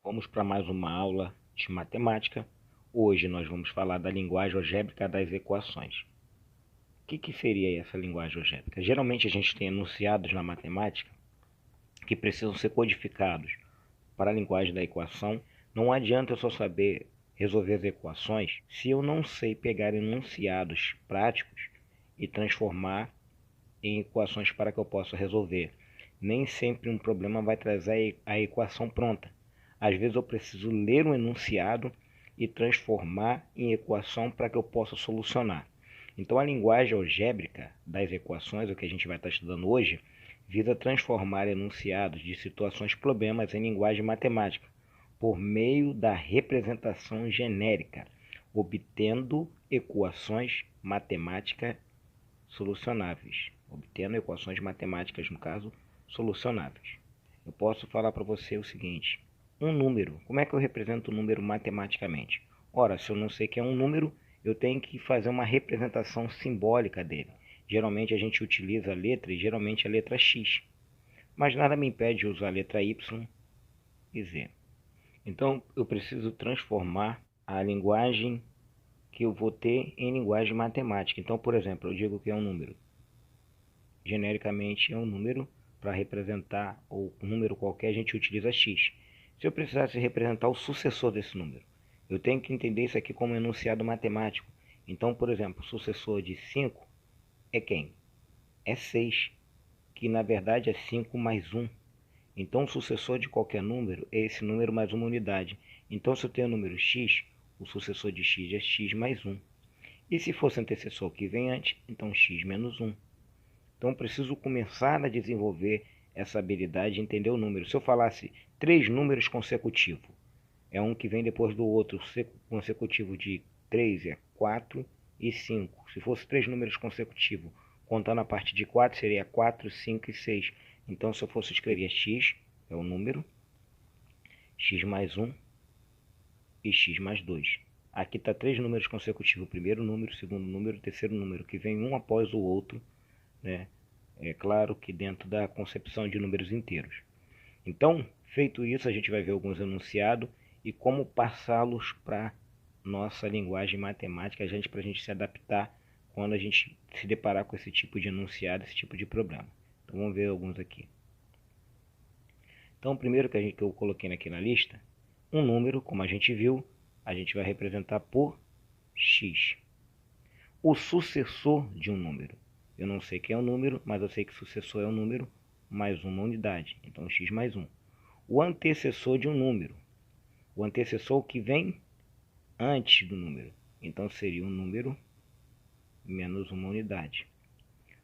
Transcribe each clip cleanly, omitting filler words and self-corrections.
Vamos para mais uma aula de matemática. Hoje nós vamos falar da linguagem algébrica das equações. O que seria essa linguagem algébrica? Geralmente a gente tem enunciados na matemática que precisam ser codificados para a linguagem da equação. Não adianta eu só saber resolver as equações se eu não sei pegar enunciados práticos e transformar em equações para que eu possa resolver. Nem sempre um problema vai trazer a equação pronta. Às vezes eu preciso ler um enunciado e transformar em equação para que eu possa solucionar. Então a linguagem algébrica das equações, o que a gente vai estar estudando hoje, visa transformar enunciados de situações problemas em linguagem matemática, por meio da representação genérica, obtendo equações matemáticas solucionáveis. Obtendo equações matemáticas, no caso, solucionáveis. Eu posso falar para você o seguinte: um número. Como é que eu represento o número matematicamente? Ora, se eu não sei que é um número, eu tenho que fazer uma representação simbólica dele. Geralmente a gente utiliza a letra e geralmente a letra X. Mas nada me impede de usar a letra Y e Z. Então eu preciso transformar a linguagem que eu vou ter em linguagem matemática. Então, por exemplo, eu digo que é um número. Genericamente é um número. Para representar um número qualquer, a gente utiliza x. Se eu precisasse representar o sucessor desse número, eu tenho que entender isso aqui como enunciado matemático. Então, por exemplo, o sucessor de 5 é quem? É 6, que na verdade é 5 mais 1. Então, o sucessor de qualquer número é esse número mais uma unidade. Então, se eu tenho o número x, o sucessor de x é x mais 1. E se fosse antecessor que vem antes, então x menos 1. Então, preciso começar a desenvolver essa habilidade de entender o número. Se eu falasse 3 números consecutivos, é um que vem depois do outro, consecutivo de 3 é 4 e 5. Se fosse 3 números consecutivos, contando a parte de 4, seria 4, 5 e 6. Então, se eu fosse escrever x, é o número, x mais 1 e x mais 2. Aqui está 3 números consecutivos, o primeiro número, o segundo número, o terceiro número, que vem um após o outro, né? É claro que dentro da concepção de números inteiros. Então, feito isso, a gente vai ver alguns enunciados e como passá-los para nossa linguagem matemática, para a gente se adaptar quando a gente se deparar com esse tipo de enunciado, esse tipo de problema. Então, vamos ver alguns aqui. Então, o primeiro que eu coloquei aqui na lista, um número, como a gente viu, a gente vai representar por x. O sucessor de um número. Eu não sei quem é o número, mas eu sei que sucessor é um número mais uma unidade. Então, x mais 1. O antecessor de um número. O antecessor que vem antes do número. Então, seria um número menos uma unidade.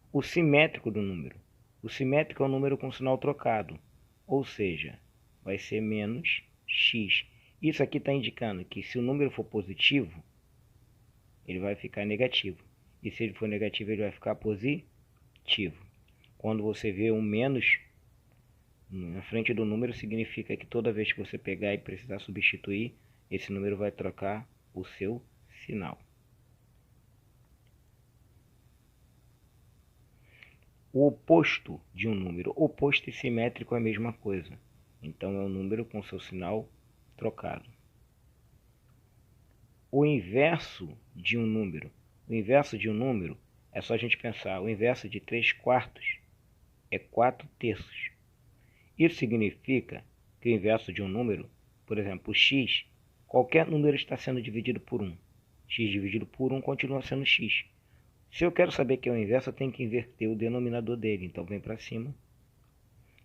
O simétrico do número. O simétrico é um número com sinal trocado. Ou seja, vai ser menos x. Isso aqui está indicando que se o número for positivo, ele vai ficar negativo. E se ele for negativo, ele vai ficar positivo. Quando você vê um menos na frente do número, significa que toda vez que você pegar e precisar substituir, esse número vai trocar o seu sinal. O oposto de um número, oposto e simétrico é a mesma coisa. Então é um número com seu sinal trocado. O inverso de um número. O inverso de um número é só a gente pensar. O inverso de 3 quartos é 4 terços. Isso significa que o inverso de um número, por exemplo, x, qualquer número está sendo dividido por 1. X dividido por 1 continua sendo x. Se eu quero saber que é o inverso, eu tenho que inverter o denominador dele. Então, vem para cima.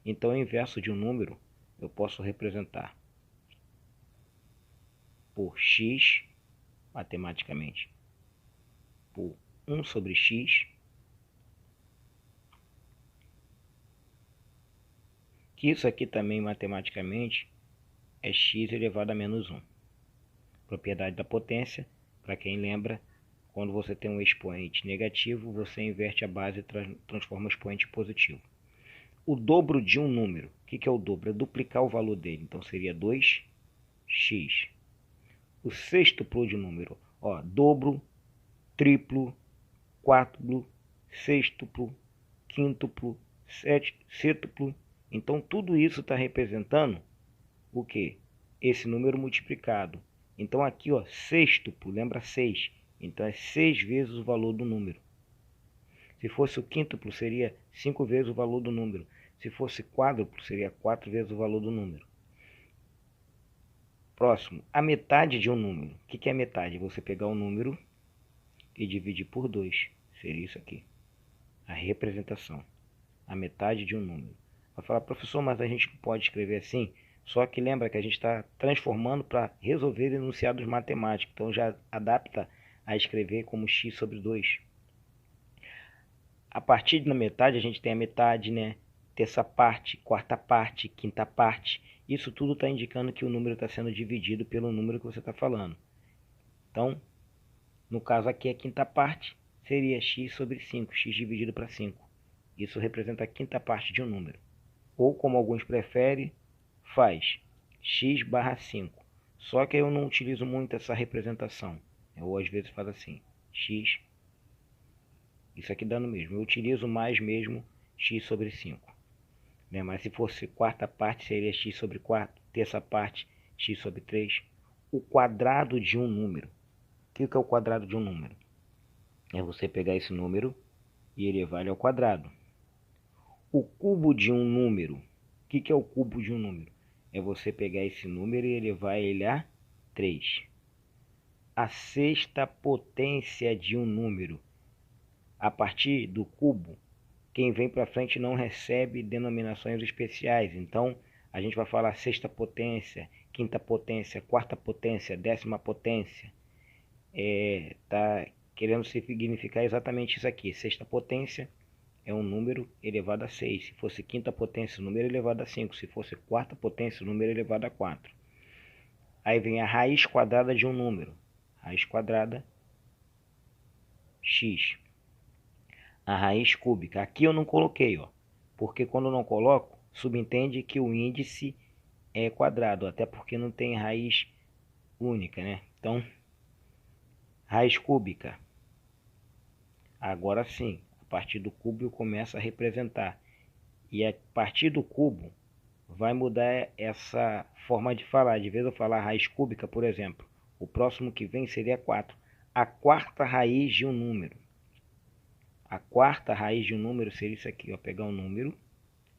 Então, o inverso de um número eu posso representar por x, matematicamente, por 1 sobre x, que isso aqui também, matematicamente, é x elevado a menos 1. Propriedade da potência, para quem lembra, quando você tem um expoente negativo, você inverte a base e transforma o expoente em positivo. O dobro de um número, o que é o dobro? É duplicar o valor dele, então seria 2x. O sextuplo de um número, dobro, triplo, quádruplo, sextuplo, quíntuplo, sétuplo. Então tudo isso está representando o quê? esse número multiplicado. Então aqui, ó, sextuplo, lembra 6. Então é 6 vezes o valor do número. Se fosse o quíntuplo, seria 5 vezes o valor do número. Se fosse quádruplo, seria 4 vezes o valor do número. Próximo, a metade de um número. O que é metade? Você pegar um número e dividir por 2. Seria isso aqui. A representação. A metade de um número. Vai falar, professor, mas a gente não pode escrever assim? Só que lembra que a gente está transformando para resolver enunciados matemáticos. Então já adapta a escrever como x sobre 2. A partir da metade, a gente tem a metade, né? Terça parte, quarta parte, quinta parte. Isso tudo está indicando que o número está sendo dividido pelo número que você está falando. Então, no caso aqui, a quinta parte seria x sobre 5, x dividido para 5. Isso representa a quinta parte de um número. Ou, como alguns preferem, faz x barra 5. Só que eu não utilizo muito essa representação. Ou às vezes faz assim, x. Isso aqui dá no mesmo. Eu utilizo mais mesmo x sobre 5. Né? Mas se fosse quarta parte, seria x sobre 4. Terça parte, x sobre 3. O quadrado de um número. O que é o quadrado de um número? É você pegar esse número e elevar ele ao quadrado. O cubo de um número. O que é o cubo de um número? É você pegar esse número e elevar ele a 3. A sexta potência de um número. A partir do cubo, quem vem para frente não recebe denominações especiais. Então, a gente vai falar sexta potência, quinta potência, quarta potência, décima potência. Tá querendo significar exatamente isso aqui. Sexta potência é um número elevado a 6. Se fosse quinta potência, número elevado a 5. Se fosse quarta potência, número elevado a 4. Aí vem a raiz quadrada de um número. Raiz quadrada, x. A raiz cúbica. Aqui eu não coloquei, ó, porque quando eu não coloco, subentende que o índice é quadrado, até porque não tem raiz única, né? Então, raiz cúbica. Agora sim, a partir do cubo eu começo a representar. E a partir do cubo vai mudar essa forma de falar. De vez eu falar raiz cúbica, por exemplo, o próximo que vem seria 4. A quarta raiz de um número. A quarta raiz de um número seria isso aqui, ó, pegar um número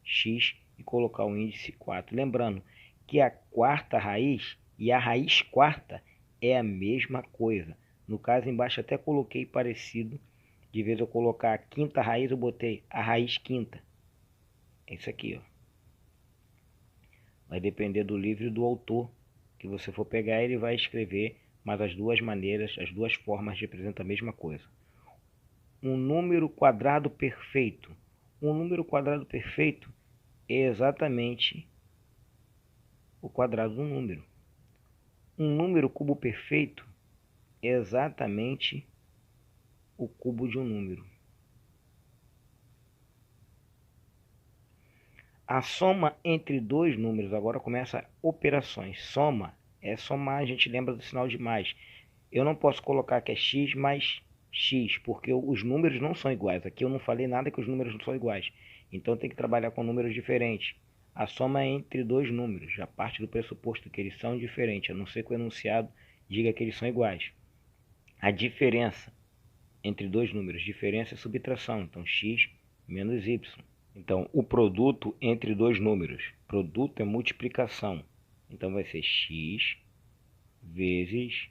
x e colocar o índice 4. Lembrando que a quarta raiz e a raiz quarta é a mesma coisa. No caso, embaixo até coloquei parecido. De vez eu colocar a quinta raiz, eu botei a raiz quinta. É isso aqui, ó. Vai depender do livro e do autor que você for pegar, ele vai escrever, mas as duas maneiras, as duas formas representam a mesma coisa. Um número quadrado perfeito. Um número quadrado perfeito é exatamente o quadrado do número. Um número cubo perfeito é exatamente o cubo de um número. A soma entre dois números, agora começa operações. Soma é somar, a gente lembra do sinal de mais. Eu não posso colocar que é x mais x, porque os números não são iguais. Aqui eu não falei nada que os números não são iguais. Então tem que trabalhar com números diferentes. A soma é entre dois números, já parte do pressuposto que eles são diferentes, a não ser que o enunciado diga que eles são iguais. A diferença entre dois números, diferença é subtração, então x menos y. Então, o produto entre dois números, produto é multiplicação, então vai ser x vezes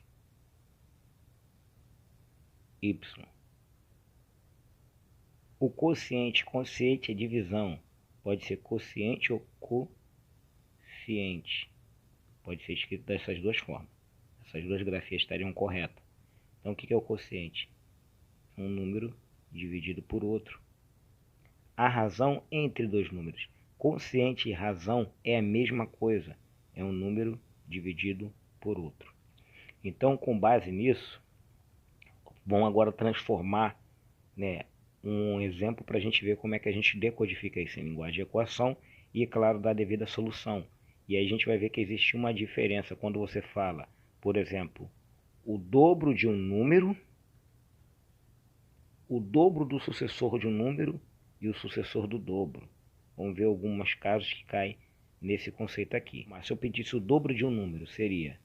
y. O quociente é divisão, pode ser quociente ou quociente, pode ser escrito dessas duas formas, essas duas grafias estariam corretas. Então, o que é o quociente? Um número dividido por outro. A razão entre dois números. Quociente e razão é a mesma coisa. É um número dividido por outro. Então, com base nisso, vamos agora transformar, né, um exemplo para a gente ver como é que a gente decodifica isso em linguagem de equação e, claro, dar a devida solução. E aí a gente vai ver que existe uma diferença quando você fala, por exemplo, o dobro de um número, o dobro do sucessor de um número e o sucessor do dobro. Vamos ver alguns casos que caem nesse conceito aqui. Mas se eu pedisse o dobro de um número, seria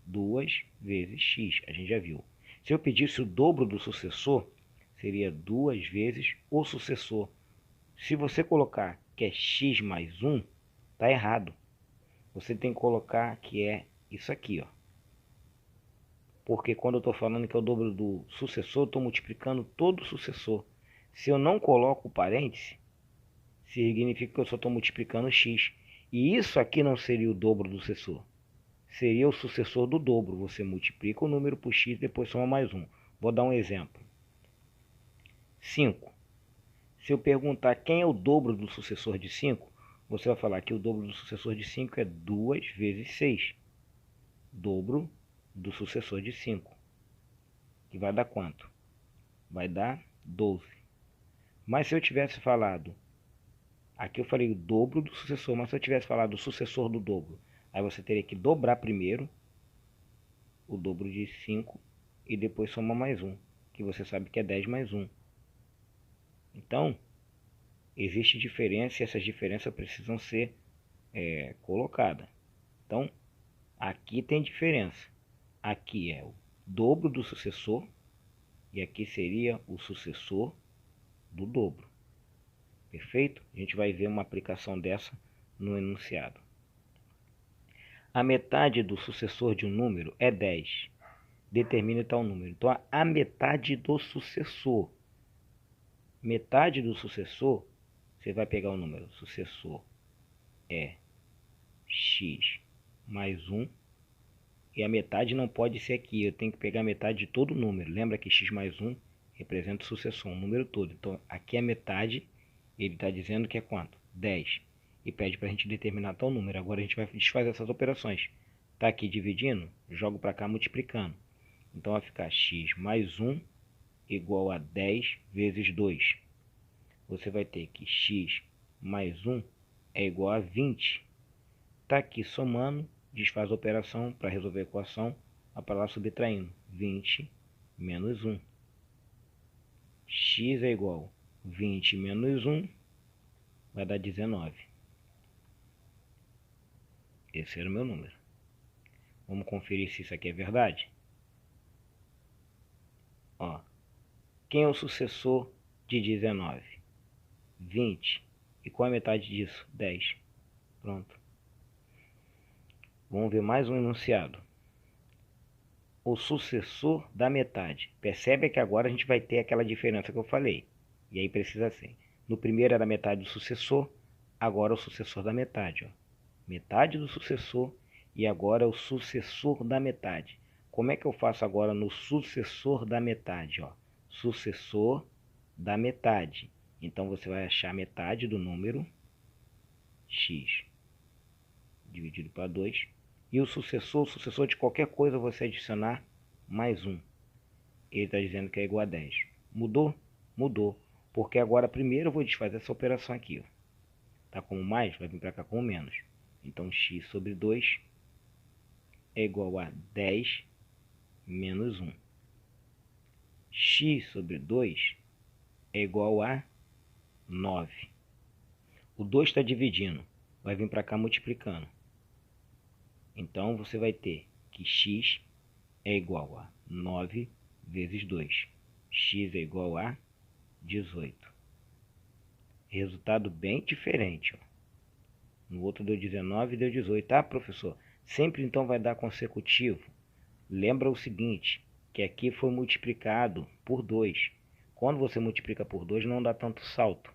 2 vezes x, a gente já viu. Se eu pedisse o dobro do sucessor, seria 2 vezes o sucessor. Se você colocar que é x mais 1, está errado. Você tem que colocar que é isso aqui, ó. Porque quando eu estou falando que é o dobro do sucessor, eu estou multiplicando todo o sucessor. Se eu não coloco o parêntese, significa que eu só estou multiplicando x. E isso aqui não seria o dobro do sucessor. Seria o sucessor do dobro. Você multiplica o número por x e depois soma mais 1. Vou dar um exemplo. 5. Se eu perguntar quem é o dobro do sucessor de 5, você vai falar que o dobro do sucessor de 5 é 2 vezes 6. Dobro do sucessor de 5. Que vai dar quanto? Vai dar 12. Mas se eu tivesse falado, aqui eu falei o dobro do sucessor, mas se eu tivesse falado o sucessor do dobro, aí você teria que dobrar primeiro o dobro de 5 e depois somar mais 1, que você sabe que é 10 mais 1. Então, existe diferença e essas diferenças precisam ser colocadas. Então, aqui tem diferença. Aqui é o dobro do sucessor e aqui seria o sucessor do dobro. Perfeito? A gente vai ver uma aplicação dessa no enunciado. A metade do sucessor de um número é 10. Determine tal número. Então, a metade do sucessor. Metade do sucessor, você vai pegar o número. Sucessor é x mais 1. E a metade não pode ser aqui. Eu tenho que pegar a metade de todo o número. Lembra que x mais 1 representa o sucessor, o número todo. Então, aqui é a metade. Ele está dizendo que é quanto? 10. E pede para a gente determinar tal número. Agora a gente vai desfazer essas operações. Está aqui dividindo, jogo para cá multiplicando. Então vai ficar x mais 1 igual a 10 vezes 2. Você vai ter que x mais 1 é igual a 20. Está aqui somando, desfaz a operação para resolver a equação, vai para lá subtraindo. 20 menos 1. X é igual a 20 menos 1, vai dar 19. Esse era o meu número. Vamos conferir se isso aqui é verdade. Ó, quem é o sucessor de 19? 20. E qual é a metade disso? 10. Pronto. Vamos ver mais um enunciado. O sucessor da metade. Percebe que agora a gente vai ter aquela diferença que eu falei. E aí precisa ser. No primeiro era a metade do sucessor, agora é o sucessor da metade. Ó. Metade do sucessor e agora é o sucessor da metade. Como é que eu faço agora no sucessor da metade? Ó? Sucessor da metade. Então você vai achar a metade do número x dividido para 2. E o sucessor de qualquer coisa você adicionar mais 1. Ele está dizendo que é igual a 10. Mudou? Mudou. Porque agora primeiro eu vou desfazer essa operação aqui. Está como mais, vai vir para cá como menos. Então x sobre 2 é igual a 10 menos 1. X sobre 2 é igual a 9. O 2 está dividindo, vai vir para cá multiplicando. Então você vai ter que x é igual a 9 vezes 2. X é igual a 18. Resultado bem diferente. Ó. No outro deu 19 e deu 18. Ah, professor, sempre então vai dar consecutivo. Lembra o seguinte, que aqui foi multiplicado por 2. Quando você multiplica por 2 não dá tanto salto.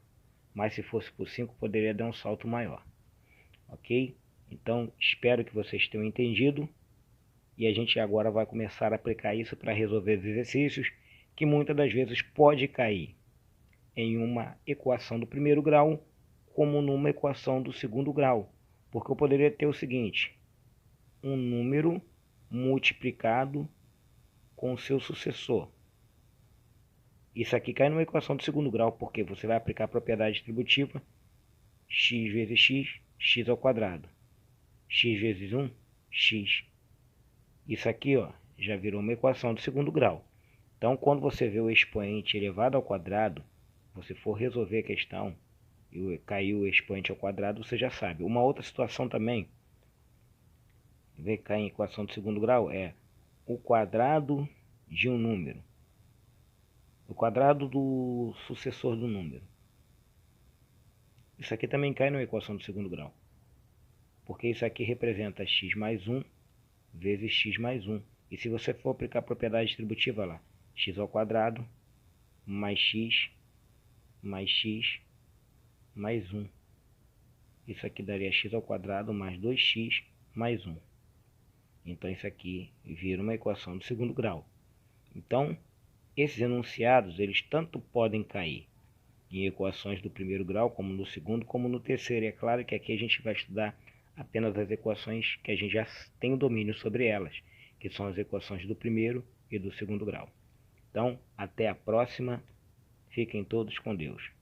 Mas se fosse por 5 poderia dar um salto maior. Ok? Então espero que vocês tenham entendido. E a gente agora vai começar a aplicar isso para resolver os exercícios que muitas das vezes pode cair em uma equação do primeiro grau como numa equação do segundo grau. Porque eu poderia ter o seguinte, um número multiplicado com o seu sucessor. Isso aqui cai numa equação do segundo grau, porque você vai aplicar a propriedade distributiva x vezes x, x ao quadrado. X vezes 1, x. Isso aqui ó, já virou uma equação do segundo grau. Então, quando você vê o expoente elevado ao quadrado, você for resolver a questão, e caiu o expoente ao quadrado, você já sabe. Uma outra situação também, ver cair em equação de segundo grau, é o quadrado de um número, o quadrado do sucessor do número. Isso aqui também cai na equação de segundo grau, porque isso aqui representa x mais 1 vezes x mais 1. E se você for aplicar a propriedade distributiva lá, x ao quadrado mais x mais x mais 1. Isso aqui daria x ao quadrado mais 2x mais 1. Então isso aqui vira uma equação de segundo grau. Então, esses enunciados, eles tanto podem cair em equações do primeiro grau, como no segundo, como no terceiro. E é claro que aqui a gente vai estudar apenas as equações que a gente já tem o domínio sobre elas, que são as equações do primeiro e do segundo grau. Então, até a próxima. Fiquem todos com Deus.